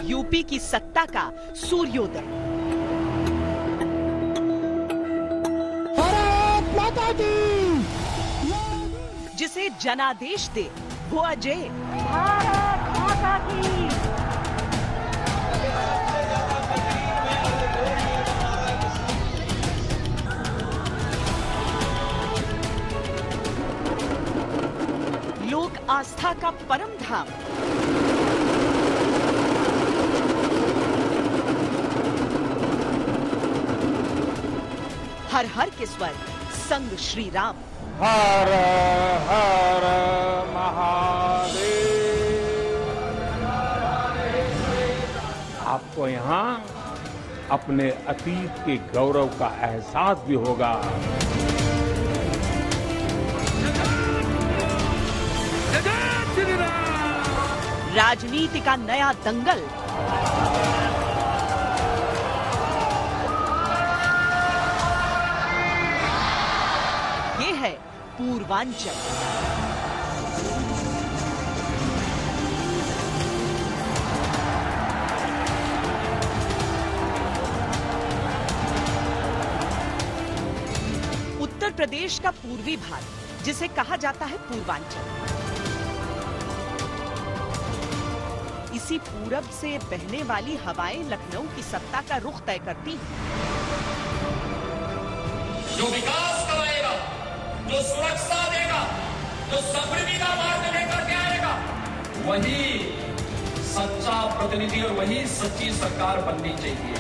UP की सत्ता का सूर्योदय। भारत माता की। जिसे जनादेश दे वो अजय। भारत माता की। लोक आस्था का परम धाम। हर हर के स्वर संग श्री राम। हर हर महादेव। आपको यहाँ अपने अतीत के गौरव का एहसास भी होगा। राजनीति का नया दंगल। ये है पूर्वांचल। उत्तर प्रदेश का पूर्वी भाग, जिसे कहा जाता है पूर्वांचल। इसी पूरब से बहने वाली हवाएं लखनऊ की सत्ता का रुख तय करती हैं। जो विकास कराएगा, जो सुरक्षा देगा, जो समृद्धि का मार्ग लेकर के आएगा, वही सच्चा प्रतिनिधि और वही सच्ची सरकार बननी चाहिए।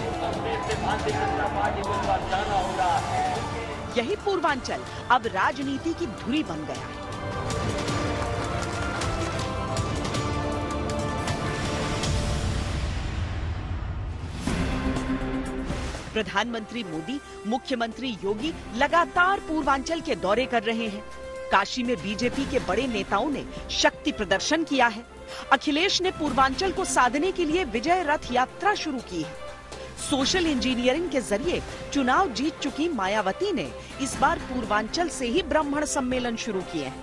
भारतीय जनता पार्टी को जाना होगा। यही पूर्वांचल अब राजनीति की धुरी बन गया है। प्रधानमंत्री मोदी, मुख्यमंत्री योगी लगातार पूर्वांचल के दौरे कर रहे हैं। काशी में बीजेपी के बड़े नेताओं ने शक्ति प्रदर्शन किया है। अखिलेश ने पूर्वांचल को साधने के लिए विजय रथ यात्रा शुरू की है। सोशल इंजीनियरिंग के जरिए चुनाव जीत चुकी मायावती ने इस बार पूर्वांचल से ही ब्राह्मण सम्मेलन शुरू किए हैं।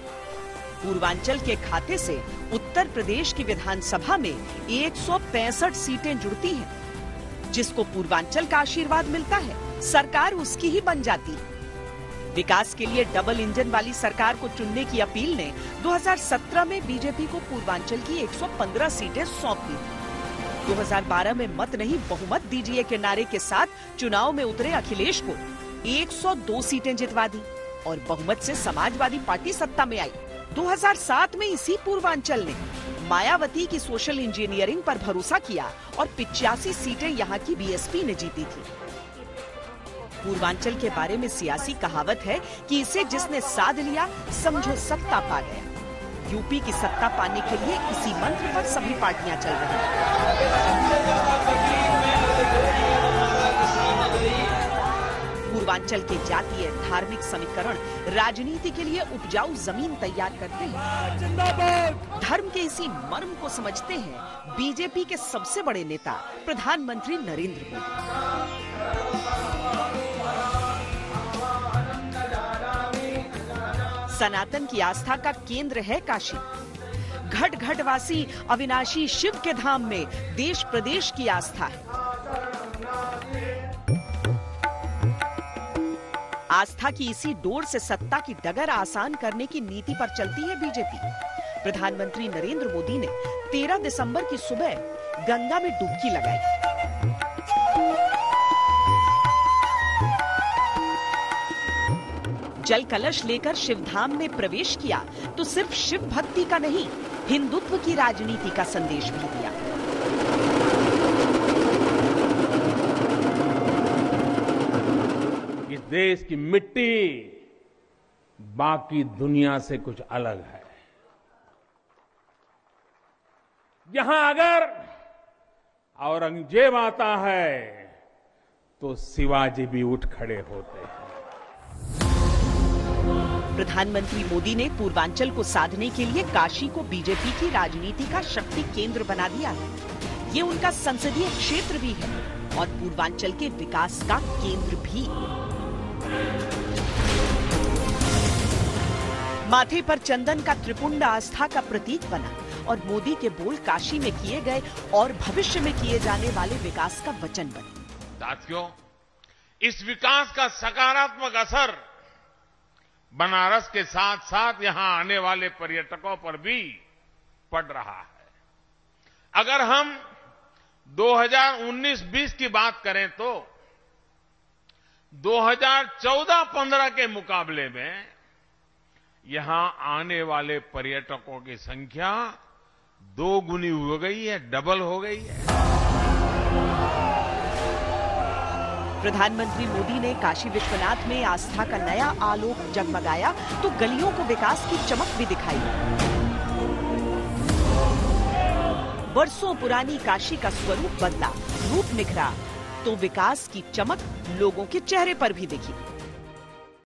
पूर्वांचल के खाते से उत्तर प्रदेश की विधानसभा में 165 सीटें जुड़ती हैं। जिसको पूर्वांचल का आशीर्वाद मिलता है, सरकार उसकी ही बन जाती है। विकास के लिए डबल इंजन वाली सरकार को चुनने की अपील ने 2017 में बीजेपी को पूर्वांचल की 115 सीटें सौंप दी। 2012 में मत नहीं बहुमत दीजिए के नारे के साथ चुनाव में उतरे अखिलेश को 102 सीटें जितवा दी और बहुमत से समाजवादी पार्टी सत्ता में आई। 2007 में इसी पूर्वांचल ने मायावती की सोशल इंजीनियरिंग पर भरोसा किया और 85 सीटें यहाँ की बीएसपी ने जीती थी। पूर्वांचल के बारे में सियासी कहावत है कि इसे जिसने साध लिया समझो सत्ता पा गया। यूपी की सत्ता पाने के लिए इसी मंत्र पर सभी पार्टियां चल रही हैं। पूर्वांचल के जातीय धार्मिक समीकरण राजनीति के लिए उपजाऊ जमीन तैयार करते हैं। धर्म के इसी मर्म को समझते हैं बीजेपी के सबसे बड़े नेता प्रधानमंत्री नरेंद्र मोदी। सनातन की आस्था का केंद्र है काशी। घट घटवासी अविनाशी शिव के धाम में देश प्रदेश की आस्था है। आस्था की इसी डोर से सत्ता की डगर आसान करने की नीति पर चलती है बीजेपी। प्रधानमंत्री नरेंद्र मोदी ने 13 दिसंबर की सुबह गंगा में डुबकी लगाई। जल कलश लेकर शिवधाम में प्रवेश किया तो सिर्फ शिव भक्ति का नहीं, हिंदुत्व की राजनीति का संदेश भी दिया। इस देश की मिट्टी बाकी दुनिया से कुछ अलग है। यहां अगर औरंगजेब आता है तो शिवाजी भी उठ खड़े होते हैं। प्रधानमंत्री मोदी ने पूर्वांचल को साधने के लिए काशी को बीजेपी की राजनीति का शक्ति केंद्र बना दिया है। ये उनका संसदीय क्षेत्र भी है और पूर्वांचल के विकास का केंद्र भी। माथे पर चंदन का त्रिपुंड आस्था का प्रतीक बना और मोदी के बोल काशी में किए गए और भविष्य में किए जाने वाले विकास का वचन बने। साथियों, इस विकास का सकारात्मक असर बनारस के साथ साथ यहां आने वाले पर्यटकों पर भी पड़ रहा है। अगर हम 2019-20 की बात करें तो 2014-15 के मुकाबले में यहां आने वाले पर्यटकों की संख्या 2 गुनी हो गई है, डबल हो गई है। प्रधानमंत्री मोदी ने काशी विश्वनाथ में आस्था का नया आलोक जगमगाया तो गलियों को विकास की चमक भी दिखाई। वर्षों पुरानी काशी का स्वरूप बदला, रूप निखरा तो विकास की चमक लोगों के चेहरे पर भी दिखी।